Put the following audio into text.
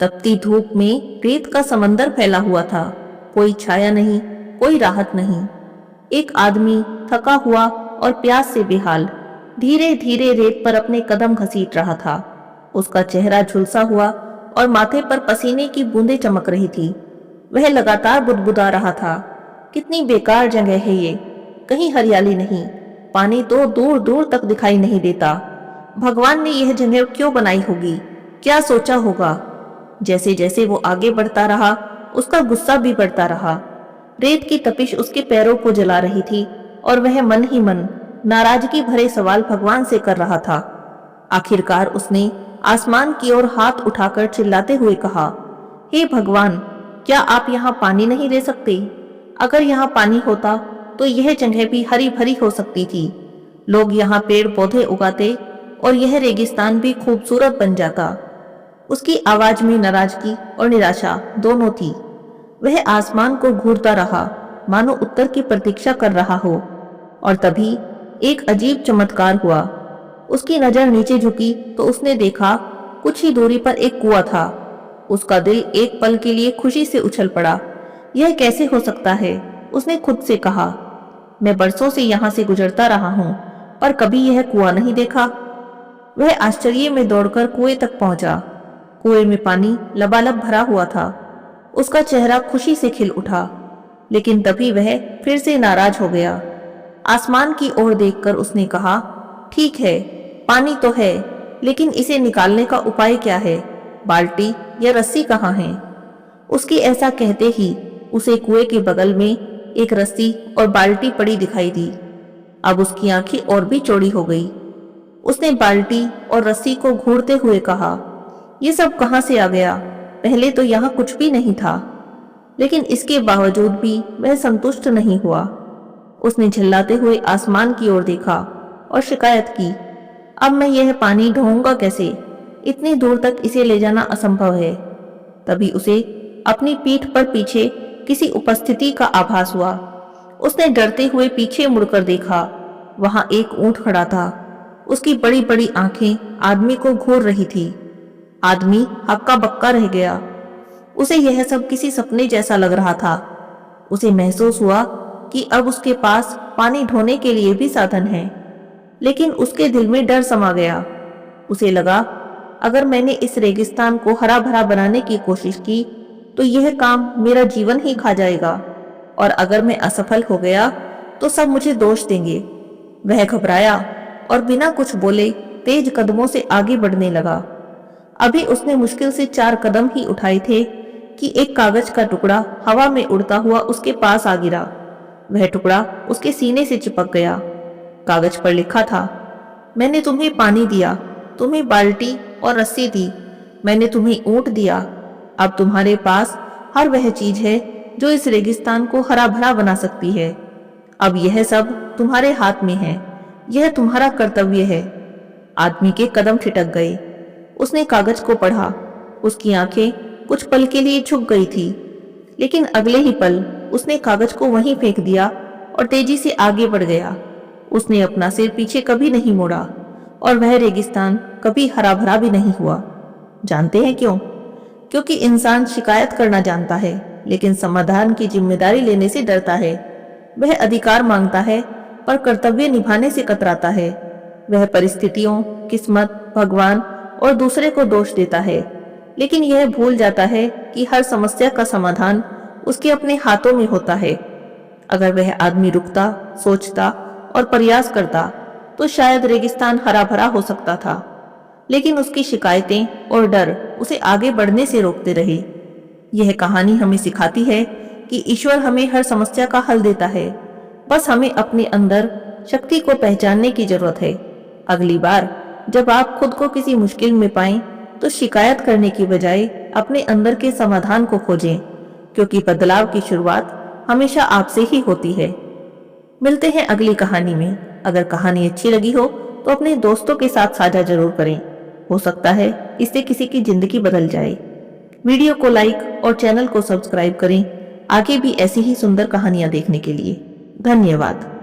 तपती धूप में रेत का समंदर फैला हुआ था। कोई छाया नहीं, कोई राहत नहीं। एक आदमी थका हुआ और प्यास से बेहाल धीरे धीरे रेत पर अपने कदम घसीट रहा था। उसका चेहरा झुलसा हुआ और माथे पर पसीने की बूंदें चमक रही थी। वह लगातार बुदबुदा रहा था, कितनी बेकार जगह है ये, कहीं हरियाली नहीं, पानी तो दूर दूर तक दिखाई नहीं देता। भगवान ने यह जगह क्यों बनाई होगी, क्या सोचा होगा। जैसे जैसे वो आगे बढ़ता रहा, उसका गुस्सा भी बढ़ता रहा। रेत की तपिश उसके पैरों को जला रही थी और वह मन ही मन नाराजगी भरे सवाल भगवान से कर रहा था। आखिरकार उसने आसमान की ओर हाथ उठाकर चिल्लाते हुए कहा, हे भगवान, क्या आप यहाँ पानी नहीं दे सकते? अगर यहाँ पानी होता तो यह जगह भी हरी भरी हो सकती थी। लोग यहाँ पेड़ पौधे उगाते और यह रेगिस्तान भी खूबसूरत बन जाता। उसकी आवाज में नाराजगी और निराशा दोनों थी। वह आसमान को घूरता रहा, मानो उत्तर की प्रतीक्षा कर रहा हो। और तभी एक अजीब चमत्कार हुआ। उसकी नजर नीचे झुकी तो उसने देखा कुछ ही दूरी पर एक कुआं था। उसका दिल एक पल के लिए खुशी से उछल पड़ा। यह कैसे हो सकता है? उसने खुद से कहा, मैं बरसों से यहाँ से गुजरता रहा हूँ, पर कभी यह कुआं नहीं देखा। वह आश्चर्य में दौड़कर कुएं तक पहुंचा। कुएं में पानी लबालब भरा हुआ था। उसका चेहरा खुशी से खिल उठा, लेकिन तभी वह फिर से नाराज हो गया। आसमान की ओर देखकर उसने कहा, ठीक है, पानी तो है, लेकिन इसे निकालने का उपाय क्या है? बाल्टी या रस्सी कहाँ है? उसकी ऐसा कहते ही उसे कुएं के बगल में एक रस्सी और बाल्टी पड़ी दिखाई दी। अब उसकी आंखें और भी चौड़ी हो गई। उसने बाल्टी और रस्सी को घूरते हुए कहा, ये सब कहाँ से आ गया? पहले तो यहाँ कुछ भी नहीं था। लेकिन इसके बावजूद भी वह संतुष्ट नहीं हुआ। उसने झल्लाते हुए आसमान की ओर देखा और शिकायत की, अब मैं यह पानी ढोऊंगा कैसे? इतनी दूर तक इसे ले जाना असंभव है। तभी उसे अपनी पीठ पर पीछे किसी उपस्थिति का आभास हुआ। उसने डरते हुए पीछे मुड़कर देखा। वहां एक ऊंट खड़ा था। उसकी बड़ी बड़ी आंखें आदमी को घूर रही थी। आदमी हक्का बक्का रह गया। उसे यह सब किसी सपने जैसा लग रहा था। उसे महसूस हुआ कि अब उसके पास पानी ढोने के लिए भी साधन है, लेकिन उसके दिल में डर समा गया। उसे लगा, अगर मैंने इस रेगिस्तान को हरा भरा बनाने की कोशिश की तो यह काम मेरा जीवन ही खा जाएगा, और अगर मैं असफल हो गया तो सब मुझे दोष देंगे। वह घबराया और बिना कुछ बोले तेज कदमों से आगे बढ़ने लगा। अभी उसने मुश्किल से 4 कदम ही उठाए थे कि एक कागज का टुकड़ा हवा में उड़ता हुआ उसके पास आ गिरा। वह टुकड़ा उसके सीने से चिपक गया। कागज पर लिखा था, मैंने तुम्हें पानी दिया, तुम्हें बाल्टी और रस्सी दी, मैंने तुम्हें ऊंट दिया। अब तुम्हारे पास हर वह चीज है जो इस रेगिस्तान को हरा भरा बना सकती है। अब यह सब तुम्हारे हाथ में है, यह तुम्हारा कर्तव्य है। आदमी के कदम ठिठक गए। उसने कागज को पढ़ा। उसकी आंखें कुछ पल के लिए झुक गई थी, लेकिन अगले ही पल उसने कागज को वहीं फेंक दिया और तेजी से आगे बढ़ गया। उसने अपना सिर पीछे कभी नहीं मोड़ा और वह रेगिस्तान कभी हरा भरा भी नहीं हुआ। जानते हैं क्यों? क्योंकि इंसान शिकायत करना जानता है, लेकिन समाधान की जिम्मेदारी लेने से डरता है। वह अधिकार मांगता है, पर कर्तव्य निभाने से कतराता है। वह परिस्थितियों, किस्मत, भगवान और दूसरे को दोष देता है, लेकिन यह भूल जाता है कि हर समस्या का समाधान उसके अपने हाथों में होता है। अगर वह आदमी रुकता, सोचता और प्रयास करता तो शायद रेगिस्तान हरा भरा हो सकता था, लेकिन उसकी शिकायतें और डर उसे आगे बढ़ने से रोकते रहे। यह कहानी हमें सिखाती है कि ईश्वर हमें हर समस्या का हल देता है, बस हमें अपने अंदर शक्ति को पहचानने की जरूरत है। अगली बार जब आप खुद को किसी मुश्किल में पाएं तो शिकायत करने की बजाय अपने अंदर के समाधान को खोजें, क्योंकि बदलाव की शुरुआत हमेशा आपसे ही होती है। मिलते हैं अगली कहानी में। अगर कहानी अच्छी लगी हो तो अपने दोस्तों के साथ साझा जरूर करें। हो सकता है इससे किसी की जिंदगी बदल जाए। वीडियो को लाइक और चैनल को सब्सक्राइब करें आगे भी ऐसी ही सुंदर कहानियां देखने के लिए। धन्यवाद।